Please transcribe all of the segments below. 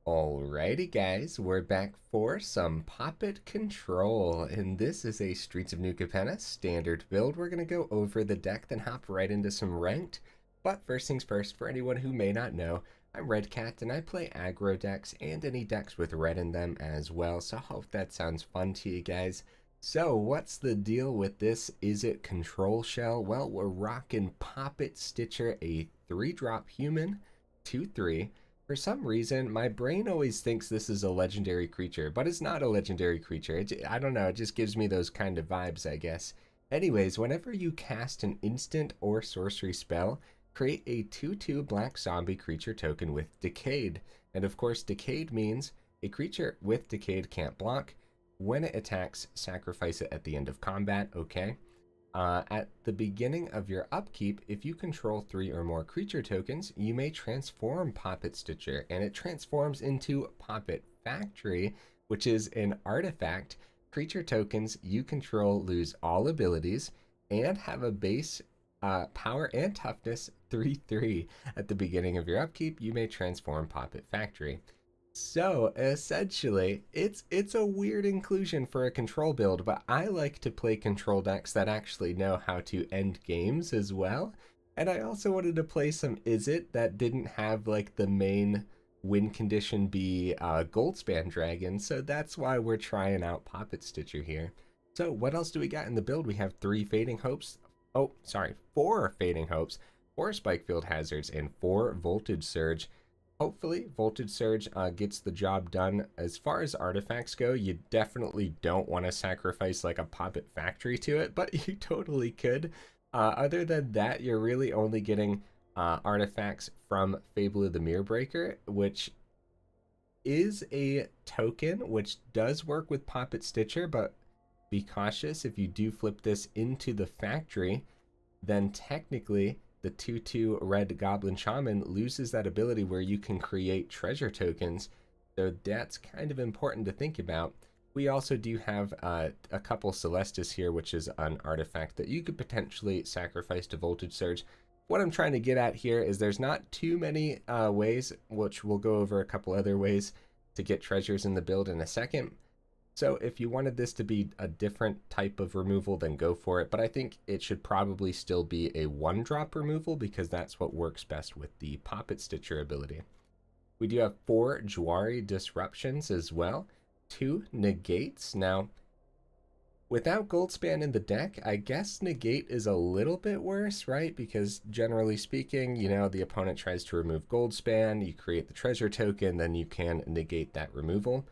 Alrighty guys, we're back for some Poppet Control, and this is a Streets of New Capenna standard build. We're going to go over the deck, then hop right into some ranked. But first things first, for anyone who may not know, I'm Redcat, and I play aggro decks and any decks with red in them as well, so I hope that sounds fun to you guys. So what's the deal with this? Is it Control Shell? Well, we're rocking Poppet Stitcher, a 3-drop human, 2/3. For some reason, my brain always thinks this is a legendary creature, but it's not a legendary creature. I don't know, it just gives me those kind of vibes, I guess. Anyways, whenever you cast an instant or sorcery spell, create a 2/2 black zombie creature token with Decayed. And of course, Decayed means a creature with Decayed can't block. When it attacks, sacrifice it at the end of combat, okay? At the beginning of your upkeep, if you control 3 or more creature tokens, you may transform Poppet Stitcher, and it transforms into Poppet Factory, which is an artifact. Creature tokens you control lose all abilities and have a base power and toughness 3/3. At the beginning of your upkeep, you may transform Poppet Factory. So essentially, it's a weird inclusion for a control build, but I like to play control decks that actually know how to end games as well. And I also wanted to play some Izzet that didn't have like the main win condition be Goldspan Dragon, so that's why we're trying out Poppet Stitcher here. So what else do we got in the build? We have 3 Fading Hopes. Oh, sorry, 4 Fading Hopes, 4 Spikefield Hazards, and 4 Voltage Surge. Hopefully, Voltage Surge gets the job done. As far as artifacts go, you definitely don't want to sacrifice like a Poppet Factory to it, but you totally could. Other than that, you're really only getting artifacts from Fable of the Mirrorbreaker, which is a token which does work with Poppet Stitcher, but be cautious. If you do flip this into the factory, then technically the 2/2 red Goblin Shaman loses that ability where you can create treasure tokens, so that's kind of important to think about. We also do have a couple Celestus here, which is an artifact that you could potentially sacrifice to Voltage Surge. What I'm trying to get at here is there's not too many ways, which we'll go over a couple other ways to get treasures in the build in a second. So if you wanted this to be a different type of removal, then go for it. But I think it should probably still be a 1-drop removal because that's what works best with the Poppet Stitcher ability. We do have 4 Jwari Disruptions as well, 2 Negates. Now, without Goldspan in the deck, I guess Negate is a little bit worse, right? Because generally speaking, you know, the opponent tries to remove Goldspan, you create the treasure token, then you can negate that removal.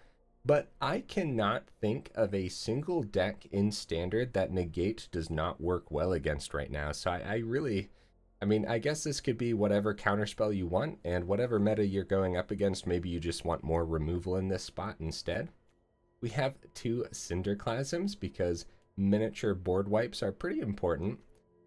But I cannot think of a single deck in Standard that Negate does not work well against right now. So I mean, I guess this could be whatever counterspell you want, and whatever meta you're going up against, maybe you just want more removal in this spot instead. We have 2 Cinderclasms because miniature board wipes are pretty important.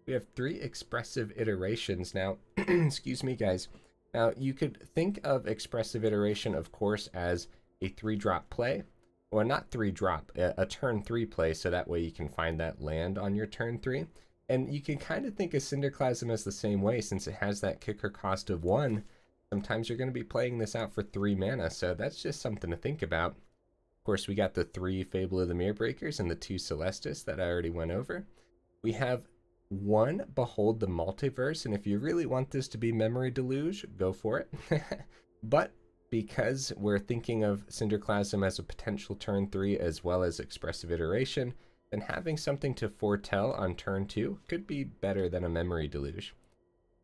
We have 3 Expressive Iterations. Now, excuse me guys. Now, you could think of Expressive Iteration, of course, as a 3-drop play, or not 3-drop, a turn 3 play, so that way you can find that land on your turn 3. And you can kind of think of Cinderclasm as the same way, since it has that kicker cost of 1. Sometimes you're going to be playing this out for 3 mana, so that's just something to think about. Of course, we got the 3 Fable of the Mirrorbreakers and the 2 Celestus that I already went over. We have 1 Behold the Multiverse, and if you really want this to be Memory Deluge, go for it. But because we're thinking of Cinderclasm as a potential turn 3 as well as Expressive Iteration, then having something to foretell on turn 2 could be better than a Memory Deluge.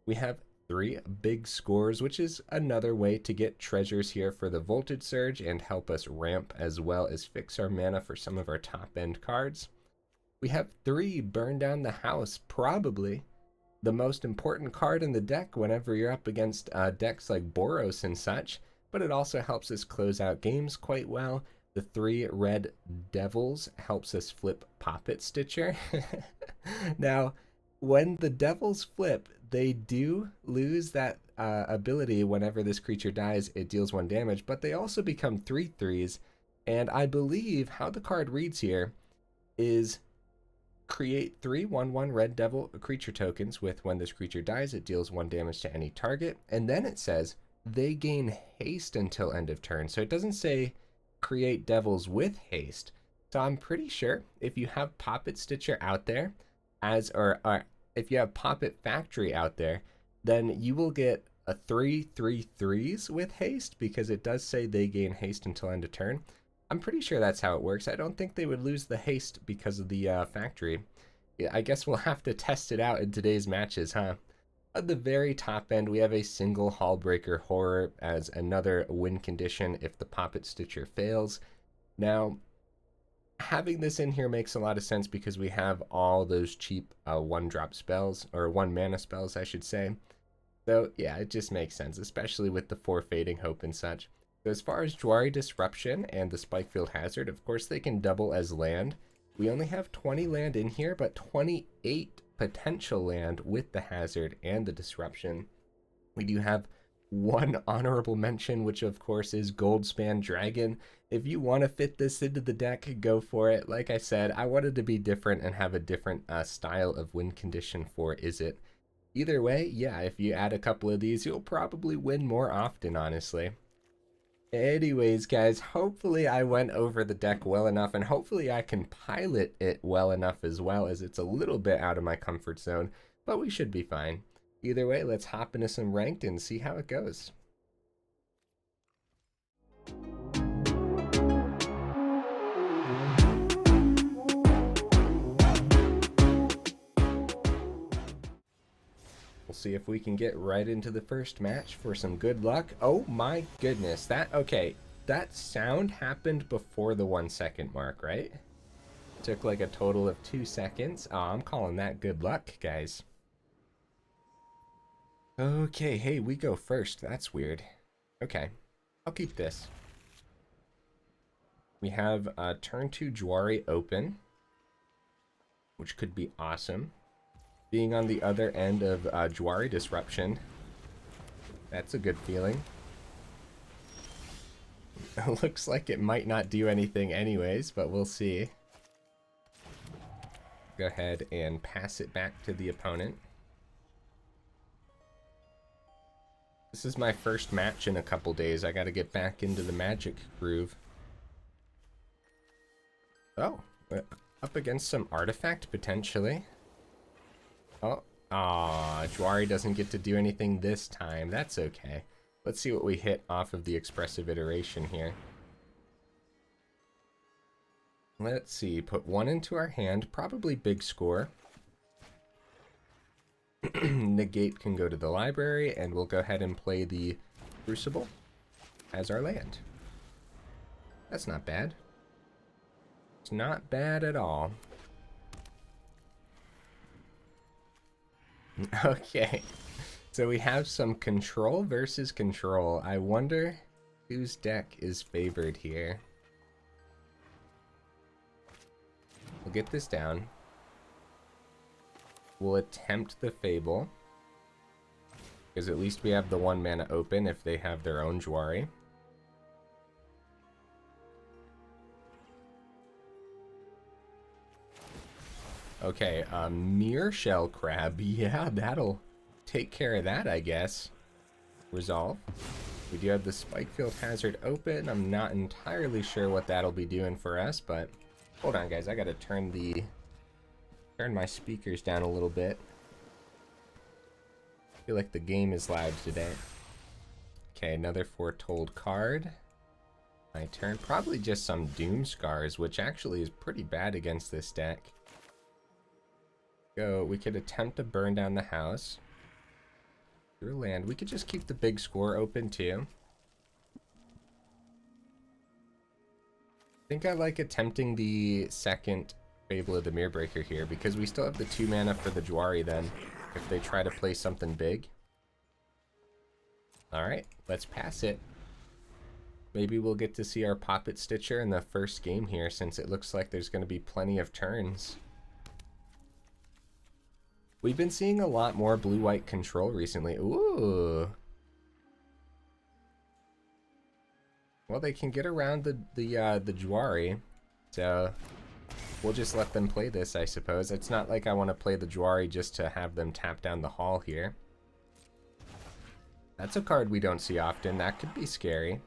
We have 3 Big Scores, which is another way to get treasures here for the Voltage Surge and help us ramp as well as fix our mana for some of our top end cards. We have 3 Burn Down the House, probably the most important card in the deck whenever you're up against decks like Boros and such, but it also helps us close out games quite well. The 3 Red Devils helps us flip Poppet Stitcher. Now, when the Devils flip, they do lose that ability whenever this creature dies, it deals 1 damage, but they also become 3/3s, and I believe how the card reads here is create 3 1/1 Red Devil creature tokens with when this creature dies, it deals 1 damage to any target, and then it says they gain haste until end of turn. So it doesn't say create devils with haste. So I'm pretty sure if you have Poppet Stitcher out there, or if you have Poppet Factory out there, then you will get a 3/3/3s with haste, because it does say they gain haste until end of turn. I'm pretty sure that's how it works. I don't think they would lose the haste because of the factory. Yeah, I guess we'll have to test it out in today's matches, huh? At the very top end, we have a single Hullbreaker Horror as another win condition if the Poppet Stitcher fails. Now, having this in here makes a lot of sense because we have all those cheap one-drop spells, or one-mana spells, I should say. So, yeah, it just makes sense, especially with the 4 Fading Hope and such. So as far as Jwari Disruption and the Spikefield Hazard, of course they can double as land. We only have 20 land in here, but 28 potential land with the Hazard and the Disruption. We do have one honorable mention, which of course is Goldspan Dragon. If you want to fit this into the deck, go for it. Like I said, I wanted to be different and have a different style of win condition for Izzet. Either way, yeah, if you add a couple of these, you'll probably win more often, honestly. Anyways, guys, hopefully I went over the deck well enough, and hopefully I can pilot it well enough as well, as it's a little bit out of my comfort zone, but we should be fine. Either way, let's hop into some ranked and see how it goes. We'll see if we can get right into the first match for some good luck. Oh my goodness, that sound happened before the 1 second mark, right? Took like a total of 2 seconds. Oh, I'm calling that good luck, guys. Okay, hey, we go first. That's weird. Okay, I'll keep this. We have turn 2 Jwari open, which could be awesome. Being on the other end of Jwari Disruption, that's a good feeling. It looks like it might not do anything anyways, but we'll see. Go ahead and pass it back to the opponent. This is my first match in a couple days. I gotta get back into the Magic groove. Oh, up against some artifact potentially. Oh, Jwari doesn't get to do anything this time. That's okay. Let's see what we hit off of the Expressive Iteration here. Let's see, put 1 into our hand, probably big score. Negate can go to the library, and we'll go ahead and play the Crucible as our land. That's not bad. It's not bad at all. Okay, so we have some control versus control. I wonder whose deck is favored here. We'll get this down. We'll attempt the Fable, because at least we have the 1 mana open if they have their own Jwari. Okay, Mirror Shell Crab. Yeah, that'll take care of that, I guess. Resolve. We do have the Spikefield Hazard open. I'm not entirely sure what that'll be doing for us, but hold on, guys. I gotta turn my speakers down a little bit. I feel like the game is loud today. Okay, another Foretold card. My turn. Probably just some Doom Scars, which actually is pretty bad against this deck. We could attempt to burn down the house. Through land. We could just keep the big score open too. I think I like attempting the second Fable of the Mirrorbreaker here, because we still have the 2 mana for the Jwari then, if they try to play something big. Alright, let's pass it. Maybe we'll get to see our Poppet Stitcher in the first game here, since it looks like there's going to be plenty of turns. We've been seeing a lot more blue-white control recently. Ooh. Well, they can get around the Jwari, so we'll just let them play this, I suppose. It's not like I want to play the Jwari just to have them tap down the hall here. That's a card we don't see often. That could be scary.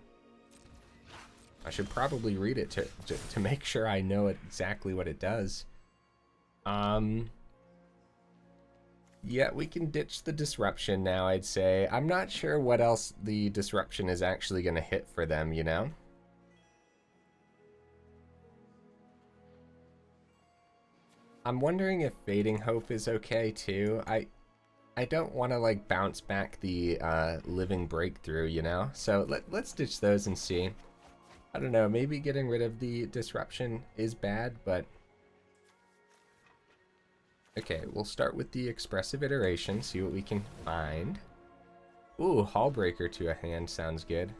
I should probably read it to make sure I know exactly what it does. Yeah, we can ditch the Disruption now, I'd say. I'm not sure what else the Disruption is actually going to hit for them, you know? I'm wondering if Fading Hope is okay, too. I don't want to, like, bounce back the Living Breakthrough, you know? So let's ditch those and see. I don't know, maybe getting rid of the Disruption is bad, but... Okay, we'll start with the Expressive Iteration, see what we can find. Ooh, Hullbreaker to a hand sounds good.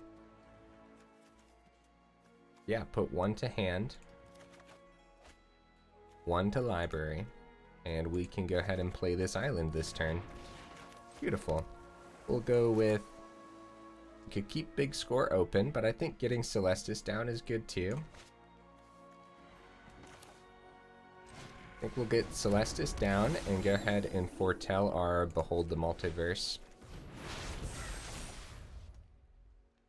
Yeah, put one to hand, one to library, and we can go ahead and play this island this turn. Beautiful. We'll go with... We could keep Big Score open, but I think getting Celestus down is good too. I think we'll get Celestus down and go ahead and foretell our Behold the Multiverse.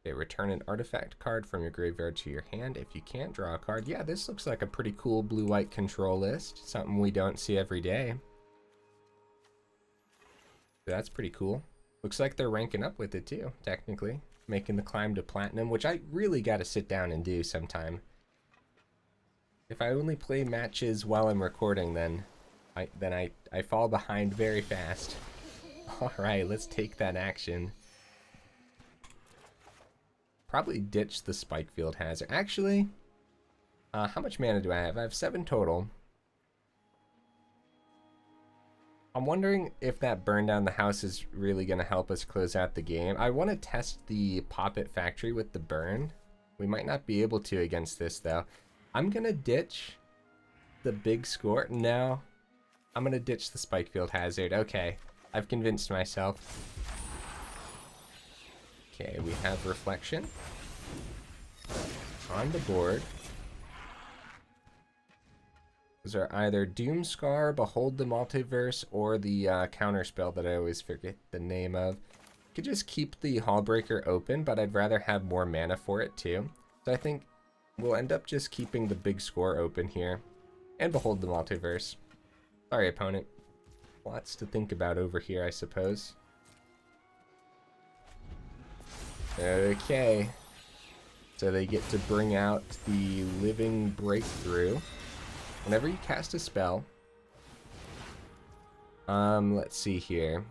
Okay, return an artifact card from your graveyard to your hand. If you can't draw a card, yeah, this looks like a pretty cool blue-white control list. Something we don't see every day. That's pretty cool. Looks like they're ranking up with it too, technically. Making the climb to Platinum, which I really gotta sit down and do sometime. If I only play matches while I'm recording, then I fall behind very fast. Alright, let's take that action. Probably ditch the Spikefield Hazard. Actually, how much mana do I have? I have 7 total. I'm wondering if that burn down the house is really going to help us close out the game. I want to test the Poppet Factory with the burn. We might not be able to against this, though. I'm going to ditch the Big Score. No, I'm going to ditch the Spikefield Hazard. Okay, I've convinced myself. Okay, we have Reflection on the board. Those are either Doomscar, Behold the Multiverse, or the counterspell that I always forget the name of. Could just keep the Hullbreaker open, but I'd rather have more mana for it too. So I think we'll end up just keeping the Big Score open here. And Behold the Multiverse. Sorry, opponent. Lots to think about over here, I suppose. Okay. So they get to bring out the Living Breakthrough. Whenever you cast a spell... let's see here.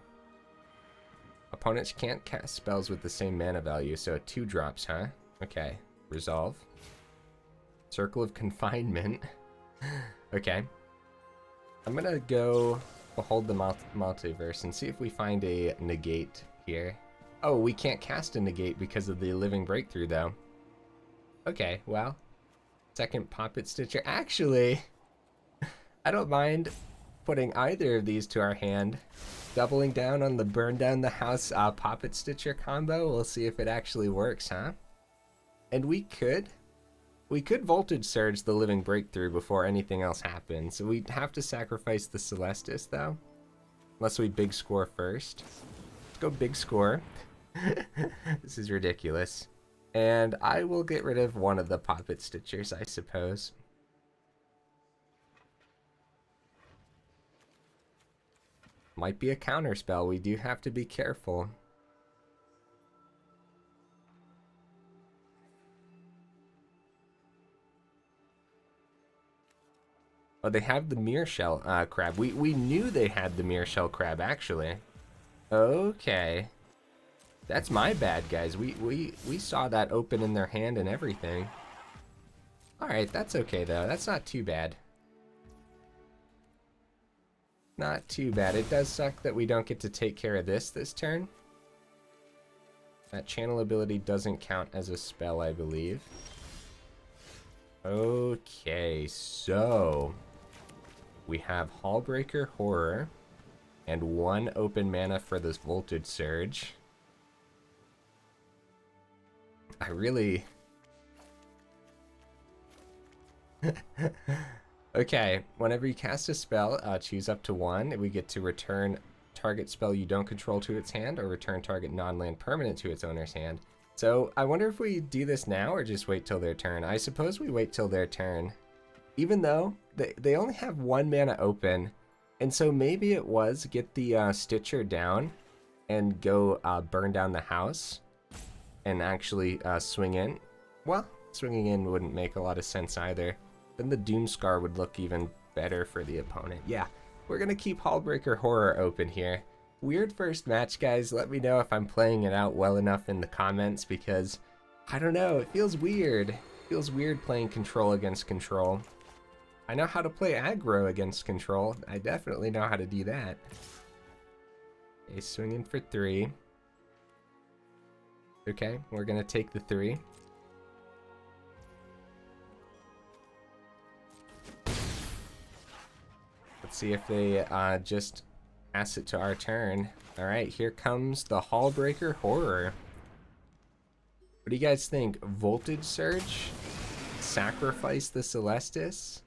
Opponents can't cast spells with the same mana value, so 2 drops, huh? Okay. Resolve. Circle of Confinement. Okay. I'm gonna go Behold the Multiverse and see if we find a Negate here. Oh, we can't cast a Negate because of the Living Breakthrough, though. Okay, well. Second Poppet Stitcher. Actually, I don't mind putting either of these to our hand. Doubling down on the Burn Down the House Poppet Stitcher combo. We'll see if it actually works, huh? And we could Voltage Surge the Living Breakthrough before anything else happens. So we'd have to sacrifice the Celestus, though. Unless we Big Score first. Let's go Big Score. This is ridiculous. And I will get rid of one of the Poppet Stitchers, I suppose. Might be a counter spell. We do have to be careful. Oh, they have the Mirror Shell Crab. We knew they had the Mirror Shell Crab, actually. Okay. That's my bad, guys. We saw that open in their hand and everything. Alright, that's okay, though. That's not too bad. Not too bad. It does suck that we don't get to take care of this turn. That channel ability doesn't count as a spell, I believe. Okay, so... we have Hullbreaker Horror and 1 open mana for this Voltage Surge. I really... Okay, whenever you cast a spell, choose up to 1. We get to return target spell you don't control to its hand, or return target non-land permanent to its owner's hand. So I wonder if we do this now or just wait till their turn. I suppose we wait till their turn. Even though they only have 1 mana open, and so maybe it was get the Stitcher down and go burn down the house and actually swing in. Well, swinging in wouldn't make a lot of sense either. Then the Doomscar would look even better for the opponent. Yeah, we're going to keep Hullbreaker Horror open here. Weird first match, guys. Let me know if I'm playing it out well enough in the comments, because I don't know, it feels weird. It feels weird playing control against control. I know how to play aggro against control. I definitely know how to do that. Okay, swinging for 3. Okay, we're gonna take the 3. Let's see if they just pass it to our turn. Alright, here comes the Hullbreaker Horror. What do you guys think? Voltage Surge? Sacrifice the Celestus?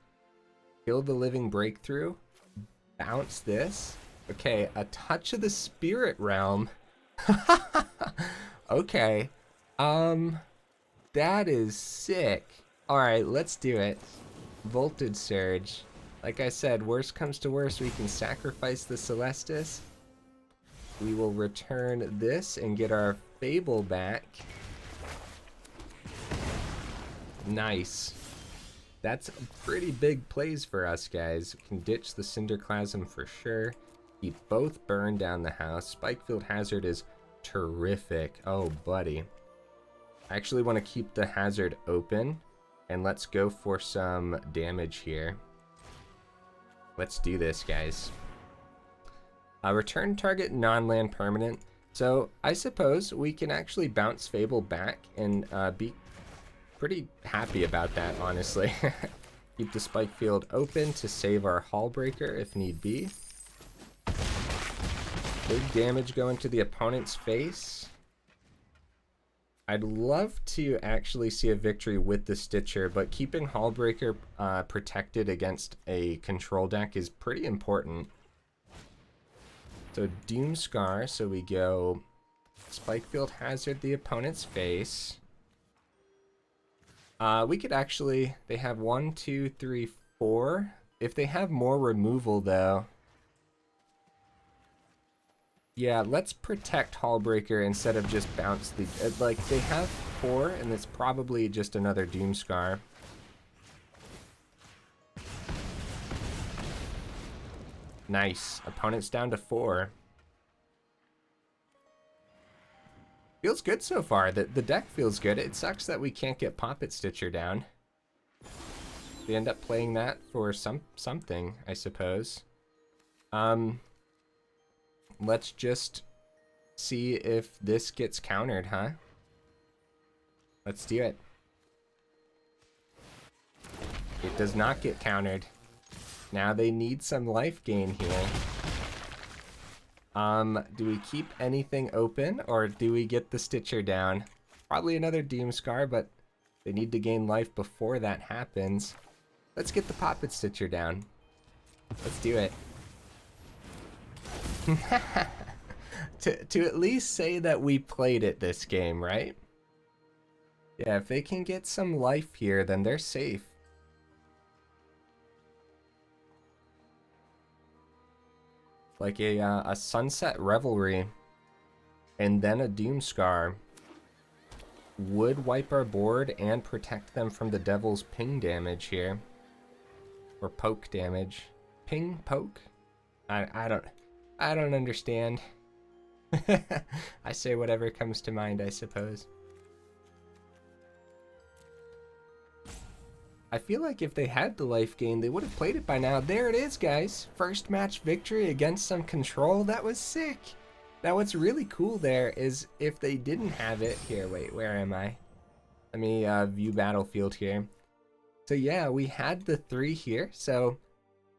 Kill the Living Breakthrough? Bounce this? Okay, a Touch of the Spirit Realm. Okay. That is sick. Alright, let's do it. Voltage Surge. Like I said, worst comes to worst, we can sacrifice the Celestus. We will return this and get our Fable back. Nice. That's pretty big plays for us, guys. We can ditch the Cinderclasm for sure. Keep both burn down the house. Spikefield Hazard is terrific. Oh, buddy. I actually want to keep the Hazard open, and let's go for some damage here. Let's do this, guys. Return target non-land permanent. So I suppose we can actually bounce Fable back and be pretty happy about that, honestly. Keep the Spikefield open to save our Hullbreaker if need be. Big damage going to the opponent's face. I'd love to actually see a victory with the Stitcher, but keeping Hullbreaker protected against a control deck is pretty important. So Doomscar, so we go Spikefield Hazard the opponent's face. We could actually, they have 1, 2, 3, 4. If they have more removal though, yeah, let's protect Hullbreaker instead of just bounce the, like they have 4 and it's probably just another Doomscar. Nice, opponent's down to 4. Feels good so far. The deck feels good. It sucks that we can't get Poppet Stitcher down. We end up playing that for something, I suppose. Let's just see if this gets countered, huh? Let's do it. It does not get countered. Now they need some life gain here. Do we keep anything open, or do we get the Stitcher down? Probably another Doomscar, but they need to gain life before that happens. Let's get the Poppet Stitcher down. Let's do it. to at least say that we played it this game, right? Yeah, if they can get some life here, then they're safe. Like a Sunset Revelry and then a Doomscar would wipe our board and protect them from the Devil's ping damage here. Or poke damage. Ping? Poke? I don't understand. I say whatever comes to mind, I suppose. I feel like if they had the life gain, they would have played it by now. There it is, guys. First match victory against some control. That was sick. Now, what's really cool there is if they didn't have it... Here, wait, where am I? Let me view battlefield here. So yeah, we had the 3 here. So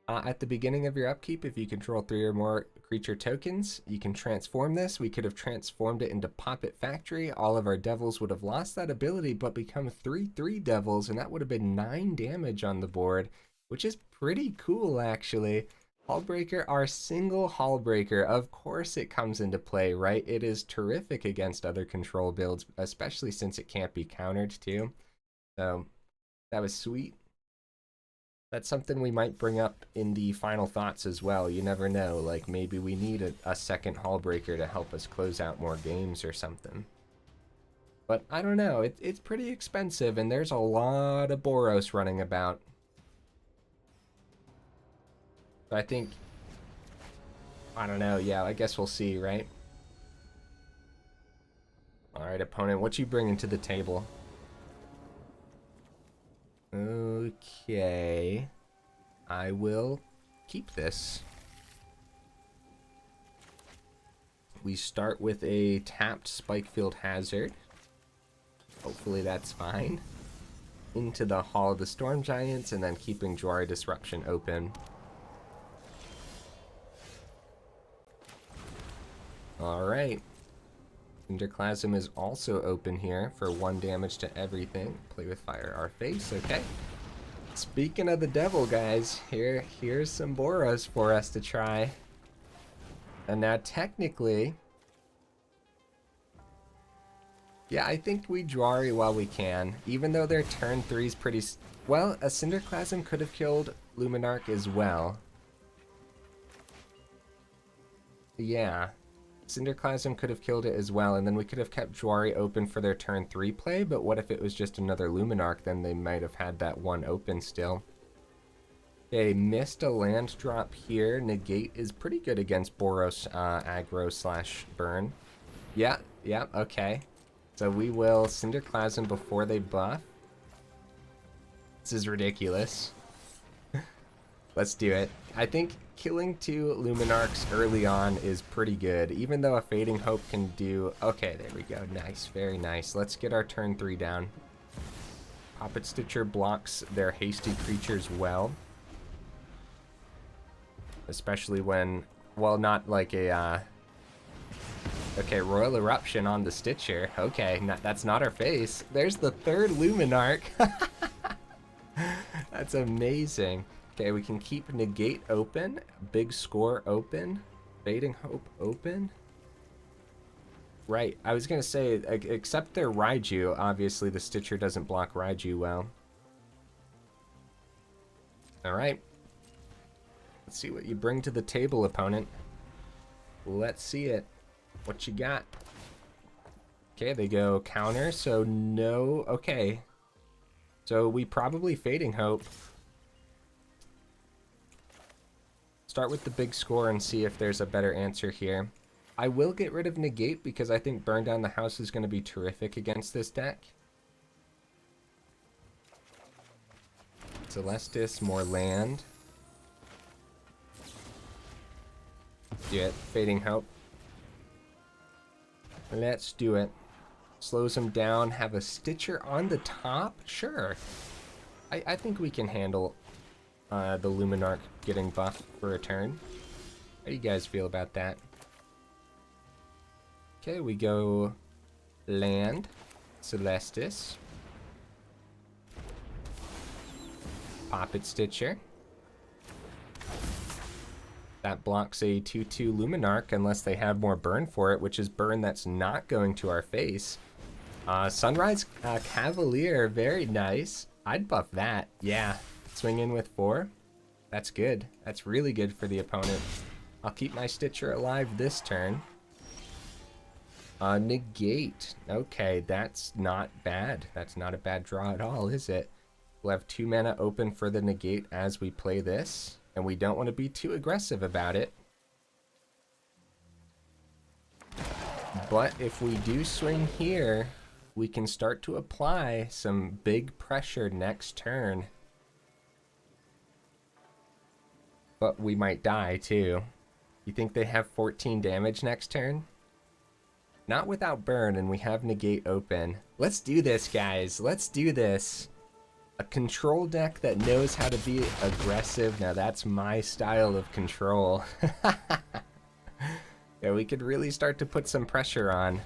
at the beginning of your upkeep, if you control 3 or more creature tokens, you can transform this. We could have transformed it into Poppet Factory. All of our devils would have lost that ability, but become 3/3 devils, and that would have been 9 damage on the board, which is pretty cool, actually. Hullbreaker, our single Hullbreaker, of course it comes into play, right? It is terrific against other control builds, especially since it can't be countered too. So that was sweet. That's something we might bring up in the final thoughts as well. You never know, like maybe we need a second Hullbreaker to help us close out more games or something. But I don't know, it's pretty expensive and there's a lot of Boros running about. So I think, I don't know, yeah, I guess we'll see, right? Alright, opponent, what you bringing to the table? Okay. I will keep this. We start with a tapped Spikefield Hazard. Hopefully that's fine. Into the Hall of the Storm Giants, and then keeping Jwari Disruption open. Alright. Cinderclasm is also open here for 1 damage to everything. Play with fire, our face, okay. Speaking of the devil, guys, here's some Boros for us to try. And now technically, yeah, I think we Jwari while we can, even though their turn 3 is pretty... Well, a Cinderclasm could have killed Luminarch as well. Yeah, Cinderclasm could have killed it as well, and then we could have kept Jwari open for their turn 3 play, but what if it was just another Luminarch? Then they might have had that one open still. Okay, missed a land drop here. Negate is pretty good against Boros aggro slash burn. Yeah, okay. So we will Cinderclasm before they buff. This is ridiculous. Let's do it. I think killing 2 Luminarchs early on is pretty good, even though a Fading Hope can do... Okay, there we go. Nice, very nice. Let's get our turn 3 down. Poppet Stitcher blocks their hasty creatures well. Especially when... Well, not like a... Okay, Royal Eruption on the Stitcher. Okay, that's not our face. There's the 3rd Luminarch. That's amazing. Okay, we can keep Negate open, Big Score open, Fading Hope open. Right, I was gonna say, except their Raiju, obviously the Stitcher doesn't block Raiju well. Alright. Let's see what you bring to the table, opponent. Let's see it. What you got? Okay, they go counter, so no... Okay. So we probably Fading Hope. Start with the Big Score and see if there's a better answer here. I will get rid of Negate because I think Burn Down the House is going to be terrific against this deck. Celestus, more land. Do it. Fading Hope. Let's do it. Slows him down. Have a Stitcher on the top? Sure. I think we can handle the Luminarch getting buffed for a turn. How do you guys feel about that? Okay, we go land, Celestus, Poppet Stitcher. That blocks a 2/2 Luminarch unless they have more burn for it, which is burn that's not going to our face. Sunrise Cavalier, very nice. I'd buff that, yeah. Swing in with 4. That's good. That's really good for the opponent. I'll keep my Stitcher alive this turn. Negate. Okay, that's not bad. That's not a bad draw at all, is it? We'll have 2 mana open for the Negate as we play this, and we don't want to be too aggressive about it. But if we do swing here, we can start to apply some big pressure next turn. But we might die too. You think they have 14 damage next turn? Not without burn, and we have Negate open. Let's do this, guys. Let's do this. A control deck that knows how to be aggressive. Now that's my style of control. Yeah, we could really start to put some pressure on.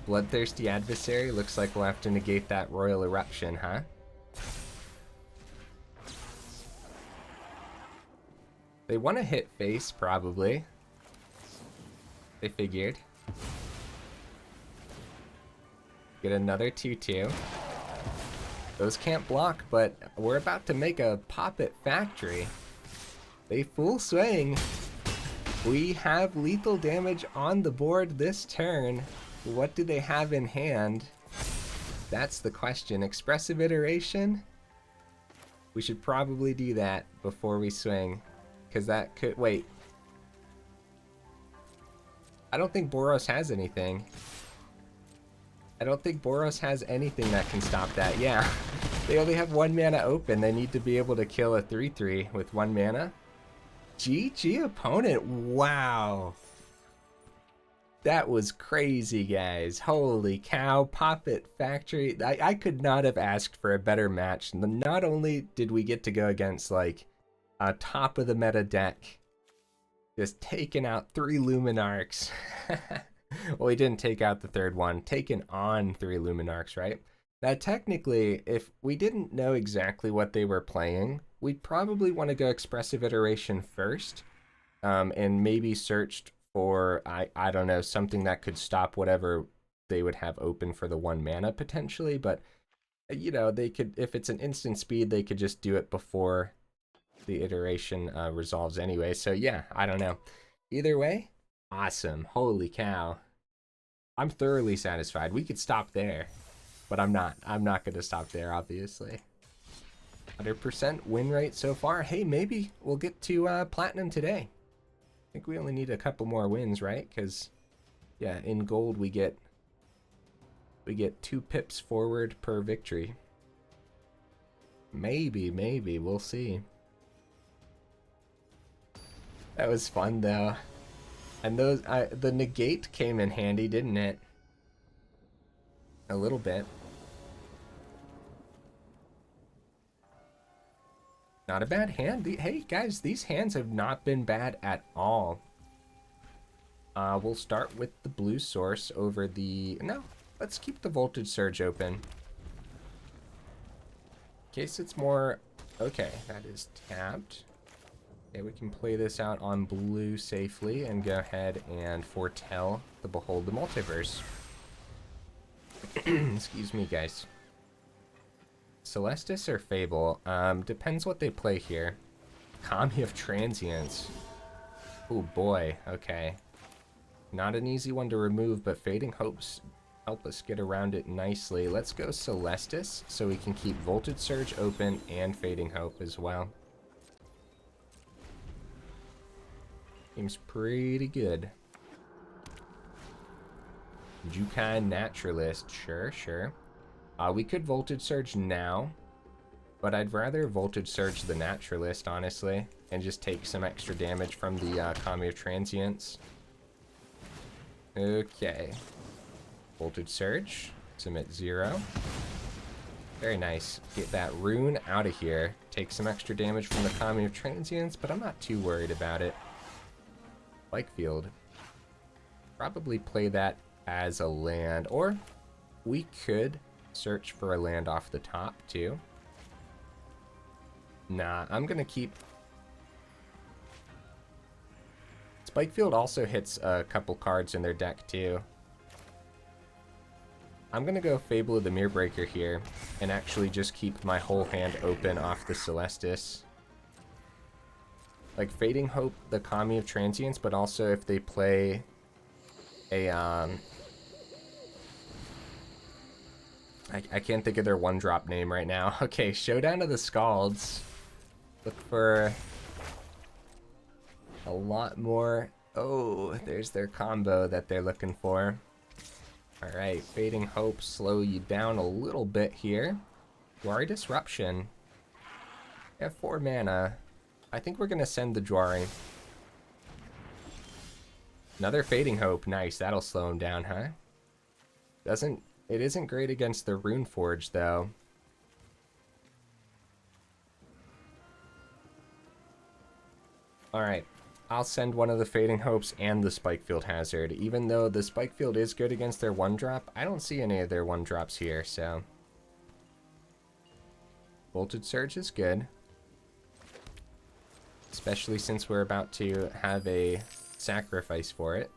Bloodthirsty Adversary. Looks like we'll have to negate that Royal Eruption, huh? They want to hit face, probably. They figured. Get another 2-2. Those can't block, but we're about to make a Poppet factory. They full swing. We have lethal damage on the board this turn. What do they have in hand? That's the question. Expressive Iteration? We should probably do that before we swing. Because that could... Wait. I don't think Boros has anything. I don't think Boros has anything that can stop that. Yeah. They only have 1 mana open. They need to be able to kill a 3/3 with 1 mana. GG opponent. Wow. That was crazy, guys. Holy cow. Poppet Factory. I could not have asked for a better match. Not only did we get to go against, like, a top of the meta deck, just taking out 3 Luminarchs. Well, he didn't take out the 3rd one. Taking on 3 Luminarchs, right? Now, technically, if we didn't know exactly what they were playing, we'd probably want to go Expressive Iteration first, and maybe searched for, I don't know, something that could stop whatever they would have open for the 1 mana, potentially. But, you know, they could, if it's an instant speed, they could just do it before the iteration resolves anyway. So, yeah, I don't know. Either way, awesome. Holy cow. I'm thoroughly satisfied. We could stop there. But I'm not. I'm not going to stop there, obviously. 100% win rate so far. Hey, maybe we'll get to platinum today. I think we only need a couple more wins, right? Because, yeah, in gold we get 2 pips forward per victory. Maybe. We'll see. That was fun, though. And those, the Negate came in handy, didn't it? A little bit. Not a bad hand. Hey, guys, these hands have not been bad at all. We'll start with the blue source over the... No, let's keep the Voltage Surge open. In case it's more... Okay, that is tapped. Okay, we can play this out on blue safely and go ahead and foretell the Behold the Multiverse. Excuse me, guys. Celestus or Fable? Depends what they play here. Kami of Transience. Oh boy, okay. Not an easy one to remove, but Fading Hopes help us get around it nicely. Let's go Celestus so we can keep Voltage Surge open and Fading Hope as well. Seems pretty good. Jukai Naturalist, sure. We could Voltage Surge now, but I'd rather Voltage Surge the Naturalist, honestly, and just take some extra damage from the Kami of Transience. Okay. Voltage Surge, submit 0. Very nice. Get that rune out of here. Take some extra damage from the Kami of Transience, but I'm not too worried about it. Spikefield. Probably play that as a land, or we could search for a land off the top too. Nah, I'm gonna keep... Spikefield also hits a couple cards in their deck too. I'm gonna go Fable of the Mirrorbreaker here and actually just keep my whole hand open off the Celestus. Like Fading Hope the Kami of Transience, but also if they play a I can't think of their 1-drop name right now. Okay, Showdown of the Scalds. Look for a lot more. Oh, there's their combo that they're looking for. Alright, Fading Hope slow you down a little bit here. Jwari Disruption. They have 4 mana. I think we're going to send the Jwari. Another Fading Hope. Nice, that'll slow him down, huh? It isn't great against the Runeforge, though. Alright, I'll send one of the Fading Hopes and the Spikefield Hazard. Even though the Spikefield is good against their 1-drop, I don't see any of their 1-drops here, so... Voltage Surge is good. especially since we're about to have a sacrifice for it.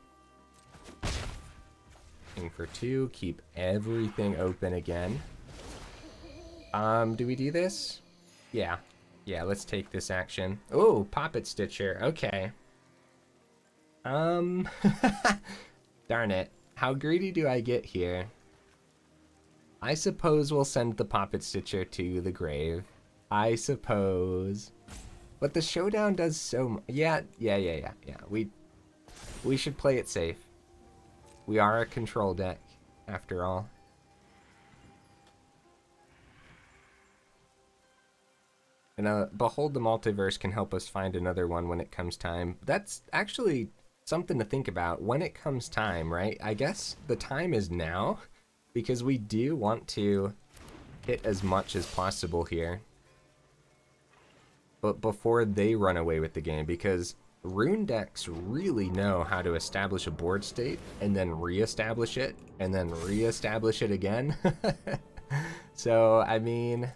King for 2, keep everything open again. Do we do this? Yeah. Yeah, let's take this action. Oh, Poppet Stitcher. Okay. Darn it. How greedy do I get here? I suppose we'll send the Poppet Stitcher to the grave. I suppose. But the showdown does so yeah. We should play it safe. We are a control deck, after all. And Behold the Multiverse can help us find another one when it comes time. That's actually something to think about when it comes time, right? I guess the time is now, because we do want to hit as much as possible here. But before they run away with the game, because rune decks really know how to establish a board state and then re-establish it and then re-establish it again. So, I mean,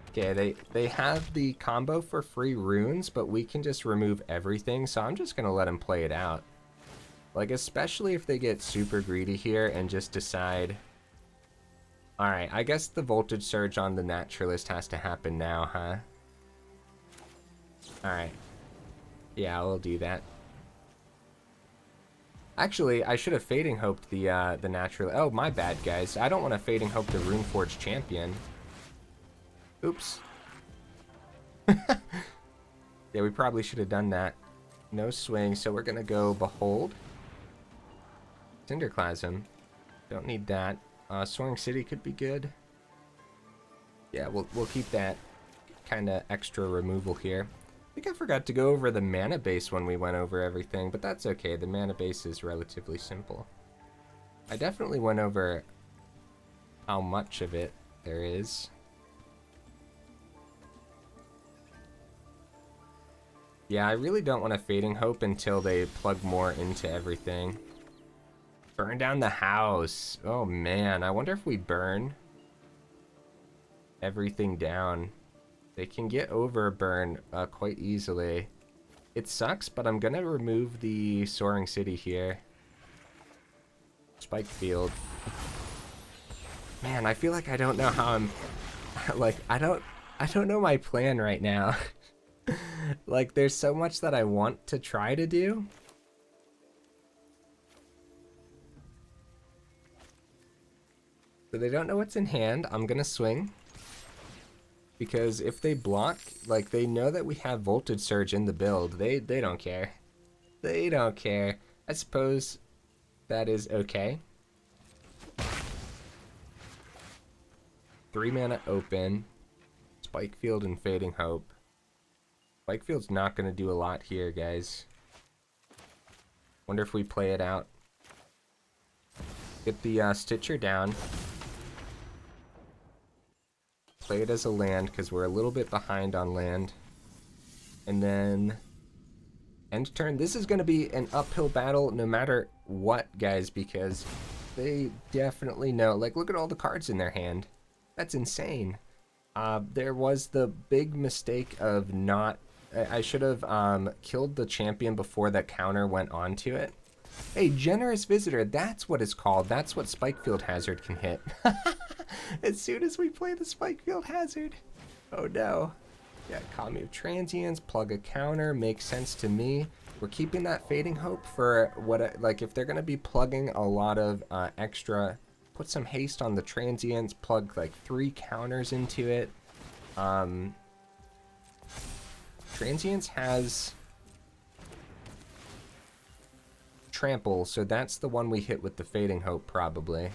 okay, they have the combo for free runes, but we can just remove everything, so I'm just gonna let them play it out. Like, especially if they get super greedy here and just decide, alright, I guess the voltage surge on the naturalist has to happen now, huh? Alright. Yeah, we'll do that. Actually, I should have Fading Hoped the natural. Oh, my bad, guys. I don't want to Fading Hope the Runeforged champion. Oops. Yeah, we probably should have done that. No swing, so we're gonna go Behold. Cinderclasm. Don't need that. Soaring City could be good. Yeah, we'll keep that kind of extra removal here. I think I forgot to go over the mana base when we went over everything, but that's okay. The mana base is relatively simple. I definitely went over how much of it there is. Yeah, I really don't want to Fading Hope until they plug more into everything. Burn down the house. Oh man, I wonder if we burn everything down. They can get over a burn quite easily. It sucks, but I'm gonna remove the Soaring City here. Spikefield. Man, I feel like I don't know how I'm like I don't know my plan right now. Like, there's so much that I want to try to do. So they don't know what's in hand. I'm gonna swing. Because if they block, like, they know that we have Voltage Surge in the build. They don't care. They don't care. I suppose that is okay. 3 mana open. Spikefield and Fading Hope. Spikefield's not going to do a lot here, guys. Wonder if we play it out. Get the Stitcher down. Play it as a land, because we're a little bit behind on land. And then end turn. This is going to be an uphill battle no matter what, guys, because they definitely know. Like, look at all the cards in their hand. That's insane. There was the big mistake of not... I should have killed the champion before that counter went onto it. Hey, Generous Visitor, that's what it's called. That's what Spikefield Hazard can hit. As soon as we play the Spikefield Hazard. Oh no. Yeah, Economy of Transients, plug a counter, makes sense to me. We're keeping that Fading Hope for what, like, if they're going to be plugging a lot of extra, put some haste on the Transients, plug like 3 counters into it. Transients has Trample, so that's the one we hit with the Fading Hope, probably.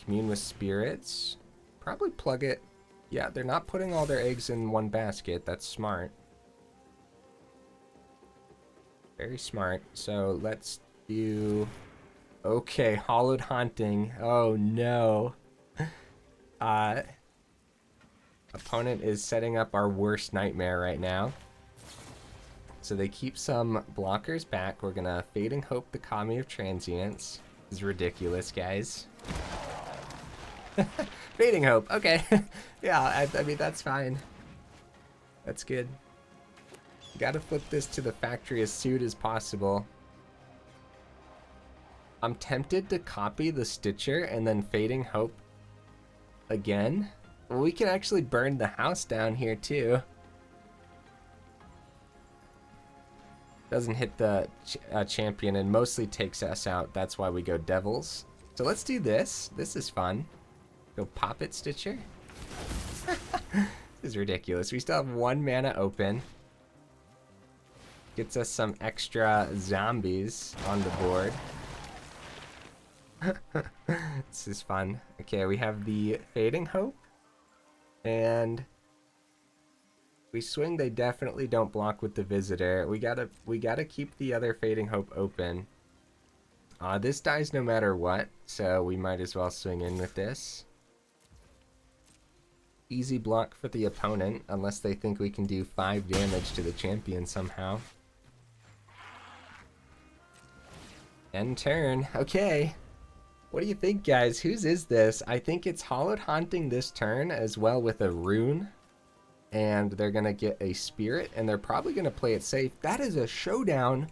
Commune with Spirits. Probably plug it. Yeah, they're not putting all their eggs in one basket. That's smart. Very smart. So let's do... Okay, Hollowed Haunting. Oh no. Opponent is setting up our worst nightmare right now. So they keep some blockers back. We're gonna Fading Hope the Kami of Transients. This is ridiculous, guys. Fading Hope, okay. Yeah, I mean, that's fine. That's good. Gotta flip this to the factory as soon as possible. I'm tempted to copy the Stitcher and then Fading Hope again. Well, we can actually burn the house down here too. Doesn't hit the champion and mostly takes us out. That's why we go Devils. So let's do this. This is fun. Go Poppet Stitcher. This is ridiculous. We still have 1 mana open. Gets us some extra zombies on the board. This is fun. Okay, we have the Fading Hope. And we swing, they definitely don't block with the Visitor. We gotta keep the other Fading Hope open. This dies no matter what, so we might as well swing in with this. Easy block for the opponent, unless they think we can do 5 damage to the champion somehow. End turn. Okay. What do you think, guys? Whose is this? I think it's Hallowed Haunting this turn, as well with a rune. And they're going to get a spirit, and they're probably going to play it safe. That is a showdown.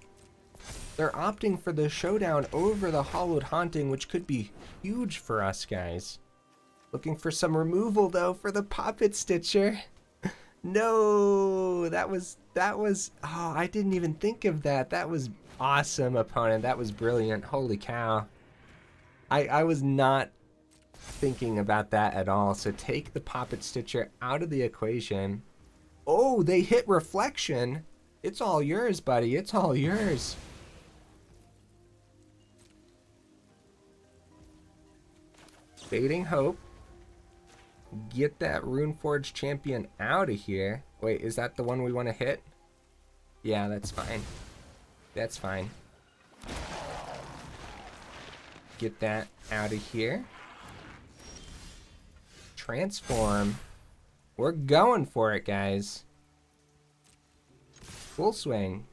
They're opting for the showdown over the Hallowed Haunting, which could be huge for us, guys. Looking for some removal, though, for the Poppet Stitcher. No, that was, oh, I didn't even think of that. That was awesome, opponent. That was brilliant. Holy cow. I was not thinking about that at all. So take the Poppet Stitcher out of the equation. Oh, they hit Reflection. It's all yours, buddy. It's all yours. Fading Hope. Get that Runeforged champion out of here. Wait, is that the one we want to hit? Yeah, that's fine. That's fine. Get that out of here. Transform. We're going for it, guys. Full swing.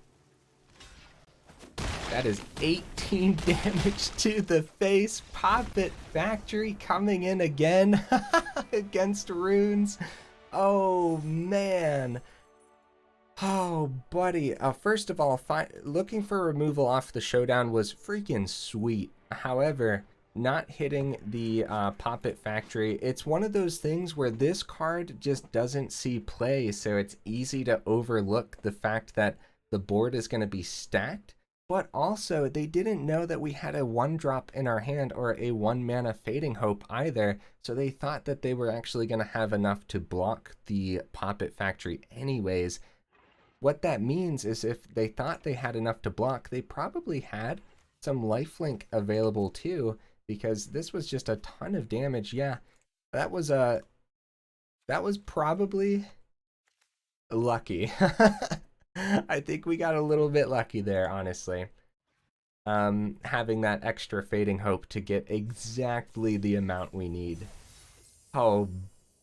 That is 18 damage to the face. Poppet Factory coming in again against runes. Oh, man. Oh, buddy. First of all, looking for removal off the showdown was freaking sweet. However, not hitting the Poppet Factory, it's one of those things where this card just doesn't see play, so it's easy to overlook the fact that the board is going to be stacked. But also, they didn't know that we had a 1-drop in our hand or a 1-mana Fading Hope either, so they thought that they were actually going to have enough to block the Poppet Factory anyways. What that means is if they thought they had enough to block, they probably had some lifelink available too, because this was just a ton of damage. Yeah, that was probably lucky. I think we got a little bit lucky there, honestly. Having that extra Fading Hope to get exactly the amount we need. Oh,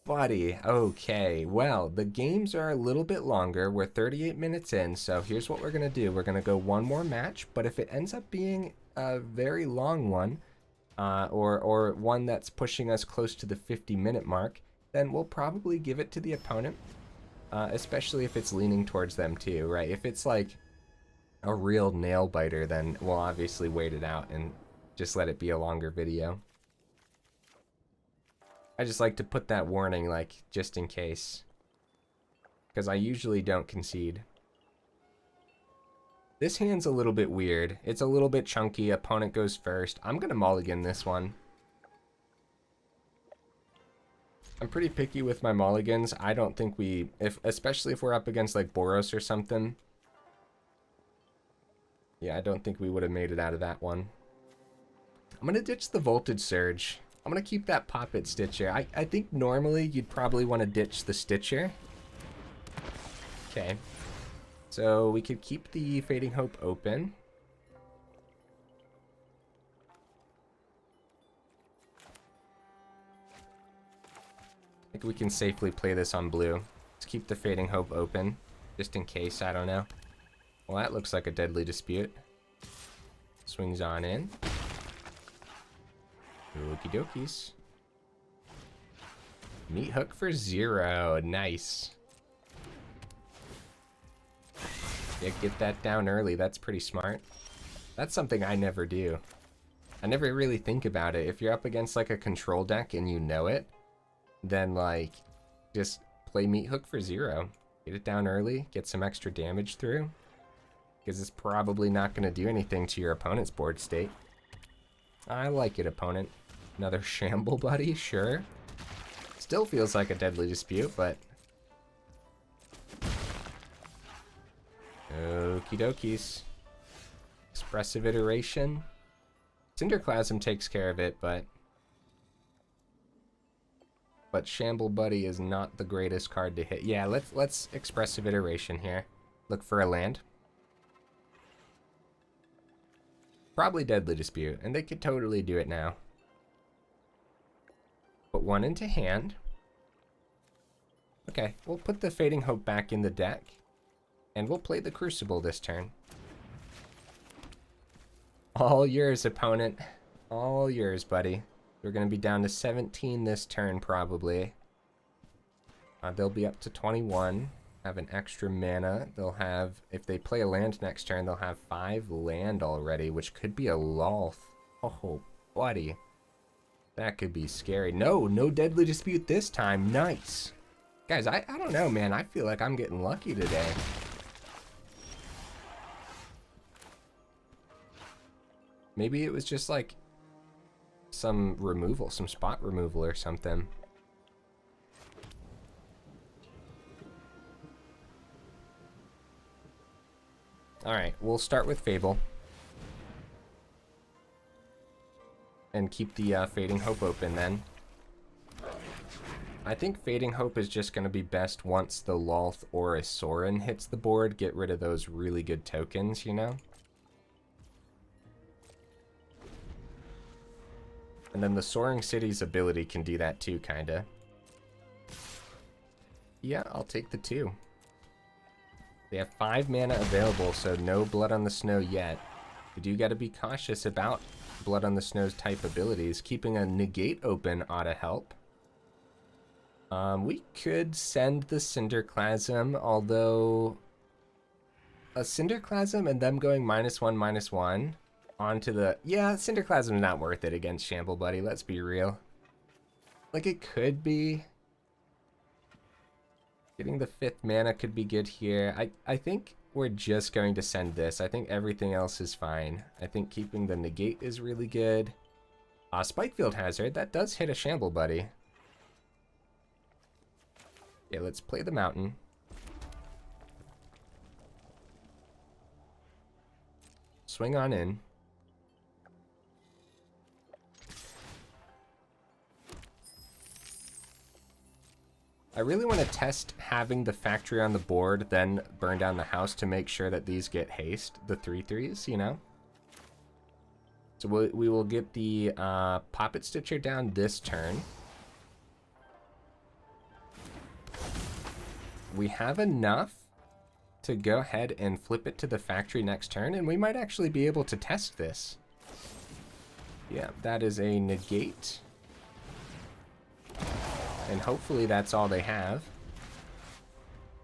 buddy. Okay, well, the games are a little bit longer. We're 38 minutes in, so here's what we're going to do. We're going to go one more match, but if it ends up being a very long one, or one that's pushing us close to the 50-minute mark, then we'll probably give it to the opponent, especially if it's leaning towards them too, right? If it's like a real nail biter, then we'll obviously wait it out and just let it be a longer video. I just like to put that warning, like, just in case, because I usually don't concede. This hand's a little bit weird. It's a little bit chunky. Opponent goes first. I'm gonna mulligan this one. I'm pretty picky with my mulligans. I don't think we, especially if we're up against like Boros or something. Yeah, I don't think we would have made it out of that one. I'm gonna ditch the Voltage Surge. I'm gonna keep that Poppet Stitcher. I think normally you'd probably want to ditch the Stitcher. Okay. So we could keep the Fading Hope open. I think we can safely play this on blue. Let's keep the Fading Hope open, just in case, I don't know. Well, that looks like a Deadly Dispute. Swings on in. Okie dokies. Meat Hook for 0. Nice. Yeah, get that down early. That's pretty smart. That's something I never do. I never really think about it. If you're up against like a control deck and you know it, then like just play Meat Hook for 0. Get it down early, get some extra damage through, because it's probably not going to do anything to your opponent's board state. I like it, opponent. Another Shamble Buddy, sure. Still feels like a Deadly Dispute, but... Okie dokies. Expressive Iteration. Cinderclasm takes care of it, but Shamble Buddy is not the greatest card to hit. Yeah, let's Expressive Iteration here. Look for a land. Probably Deadly Dispute, and they could totally do it now. Put one into hand. Okay, we'll put the Fading Hope back in the deck, and we'll play the Crucible this turn. All yours, opponent. All yours, buddy. We're going to be down to 17 this turn, probably. They'll be up to 21. Have an extra mana. They'll have, if they play a land next turn, they'll have 5 land already, which could be a Lolth. Oh, buddy. That could be scary. No Deadly Dispute this time. Nice. Guys, I don't know, man. I feel like I'm getting lucky today. Maybe it was just like some removal, some spot removal or something. Alright, we'll start with Fable. And keep the Fading Hope open then. I think Fading Hope is just going to be best once the Lolth or a Soaring hits the board. Get rid of those really good tokens, you know? And then the Soaring City's ability can do that too, kinda. Yeah, I'll take the 2. They have 5 mana available, so no Blood on the Snow yet. You do gotta be cautious about Blood on the Snow's type abilities. Keeping a Negate open ought to help. We could send the Cinderclasm, although... a Cinderclasm and them going -1/-1... onto the... yeah, Cinderclasm is not worth it against Shamble Buddy, let's be real. Like, it could be. Getting the 5th mana could be good here. I think we're just going to send this. I think everything else is fine. I think keeping the Negate is really good. Spikefield Hazard, that does hit a Shamble Buddy. Yeah, let's play the Mountain. Swing on in. I really want to test having the factory on the board, then burn down the house to make sure that these get haste, the 3/3s, you know? So we will get the Poppet Stitcher down this turn. We have enough to go ahead and flip it to the factory next turn, and we might actually be able to test this. Yeah, that is a Negate. And hopefully that's all they have.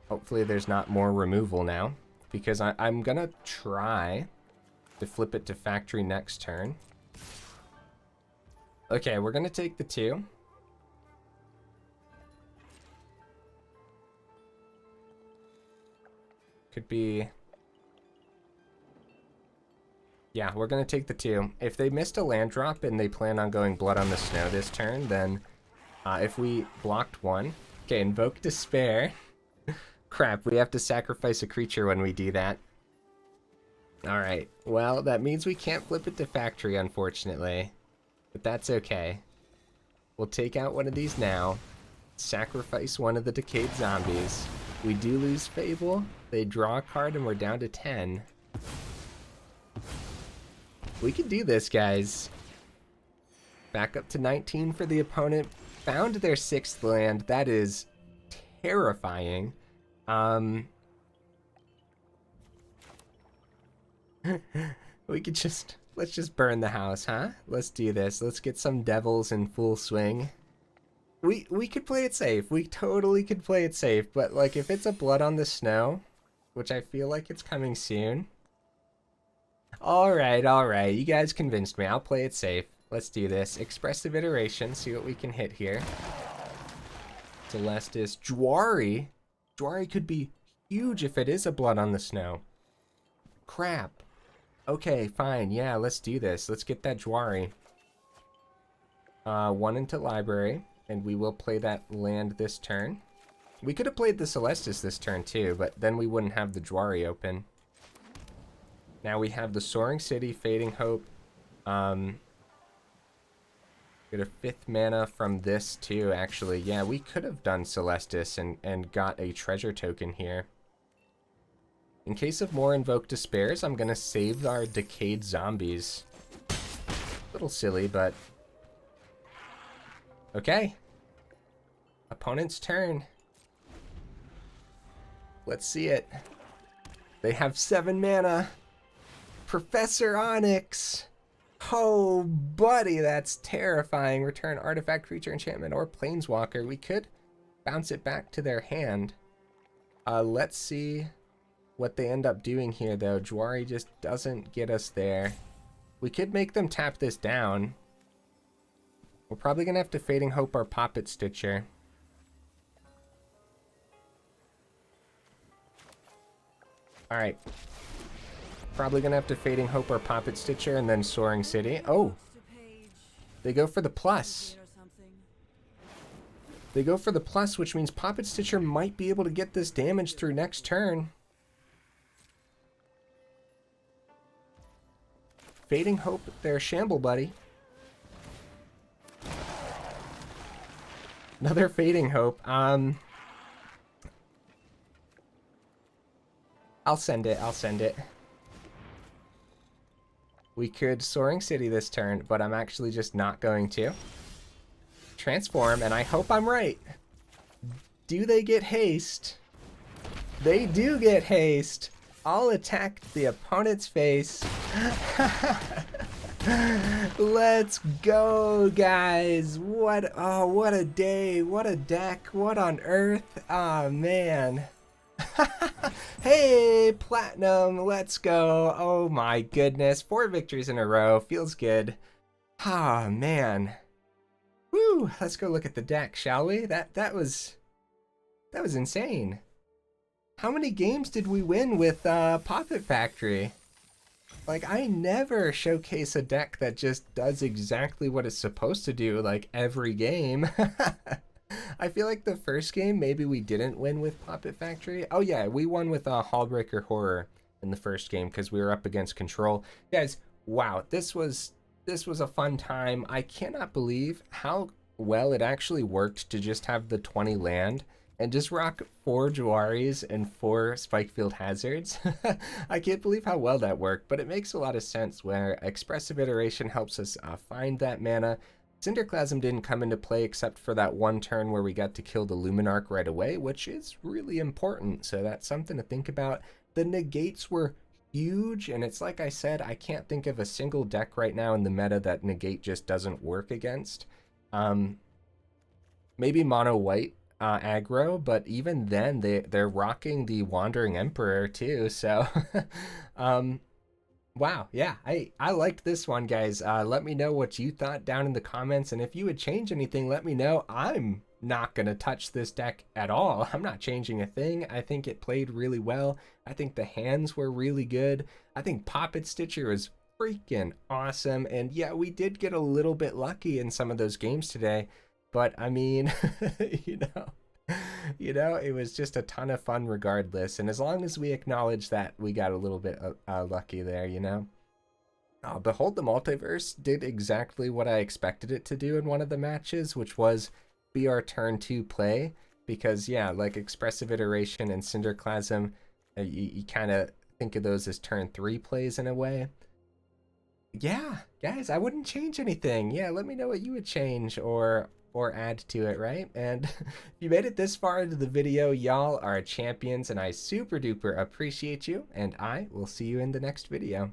Hopefully there's not more removal now, because I'm gonna try to flip it to factory next turn. Okay, we're gonna take the 2. Could be... yeah, we're gonna take the 2. If they missed a land drop and they plan on going Blood on the Snow this turn, then if we blocked 1... okay, Invoke Despair. Crap, we have to sacrifice a creature when we do that. Alright, well, that means we can't flip it to factory, unfortunately. But that's okay. We'll take out one of these now. Sacrifice one of the Decayed Zombies. We do lose Fable. They draw a card and we're down to 10. We can do this, guys. Back up to 19 for the opponent. Found their 6th land. That is terrifying. We could just... let's just burn the house, huh? Let's do this. Let's get some devils in full swing. We could play it safe. We totally could play it safe. But, like, if it's a Blood on the Snow, which I feel like it's coming soon. All right. You guys convinced me. I'll play it safe. Let's do this. Expressive Iteration, see what we can hit here. Celestus. Jwari. Jwari could be huge if it is a Blood on the Snow. Crap. Okay, fine. Yeah, let's do this. Let's get that Jwari. One into library, and we will play that land this turn. We could have played the Celestus this turn too, but then we wouldn't have the Jwari open. Now we have the Soaring City, Fading Hope. Get a 5th mana from this too, actually. Yeah, we could have done Celestus and got a treasure token here. In case of more Invoke Despairs, I'm gonna save our Decayed Zombies. A little silly, but... okay. Opponent's turn. Let's see it. They have 7 mana. Professor Onyx. Oh, buddy, that's terrifying. Return artifact, creature, enchantment, or planeswalker. We could bounce it back to their hand. Let's see what they end up doing here, though. Jwari just doesn't get us there. We could make them tap this down. We're probably going to have to Fading Hope our Poppet Stitcher. Alright. Probably gonna have to Fading Hope or Poppet Stitcher and then Soaring City. Oh! They go for the plus. They go for the plus, which means Poppet Stitcher might be able to get this damage through next turn. Fading Hope their Shamble Buddy. Another Fading Hope. I'll send it. We could Soaring City this turn, but I'm actually just not going to. Transform, and I hope I'm right. Do they get haste? They do get haste. I'll attack the opponent's face. Let's go, guys. What a day. What a deck. What on earth? Oh, man. Hey, Platinum, let's go. Oh my goodness, 4 victories in a row. Feels good. Ah, man. Woo, let's go look at the deck, shall we? That was insane. How many games did we win with Poppet Factory? Like, I never showcase a deck that just does exactly what it's supposed to do, like, every game. I feel like the first game, maybe we didn't win with Poppet Factory. Oh yeah, we won with Hullbreaker Horror in the first game because we were up against Control. Guys, wow, this was a fun time. I cannot believe how well it actually worked to just have the 20 land and just rock 4 Jwaris and 4 Spikefield Hazards. I can't believe how well that worked, but it makes a lot of sense where Expressive Iteration helps us find that mana. Cinderclasm didn't come into play except for that one turn where we got to kill the Luminarch right away, which is really important, so that's something to think about. The negates were huge, and it's like I said, I can't think of a single deck right now in the meta that negate just doesn't work against. Maybe mono white aggro, but even then they're rocking the Wandering Emperor too, so wow, yeah, I liked this one, guys. Let me know what you thought down in the comments, and if you would change anything, let me know. I'm not gonna touch this deck at all. I'm not changing a thing. I think it played really well. I think the hands were really good. I think Poppet Stitcher was freaking awesome, and yeah, we did get a little bit lucky in some of those games today, but I mean, you know, it was just a ton of fun regardless, and as long as we acknowledge that we got a little bit lucky there, you know. Behold the Multiverse did exactly what I expected it to do in one of the matches, which was be our turn 2 play, because yeah, like Expressive Iteration and Cinderclasm, you kind of think of those as turn 3 plays in a way. Yeah, guys, I wouldn't change anything. Yeah, let me know what you would change or add to it, right? And if you made it this far into the video, y'all are champions, and I super duper appreciate you, and I will see you in the next video.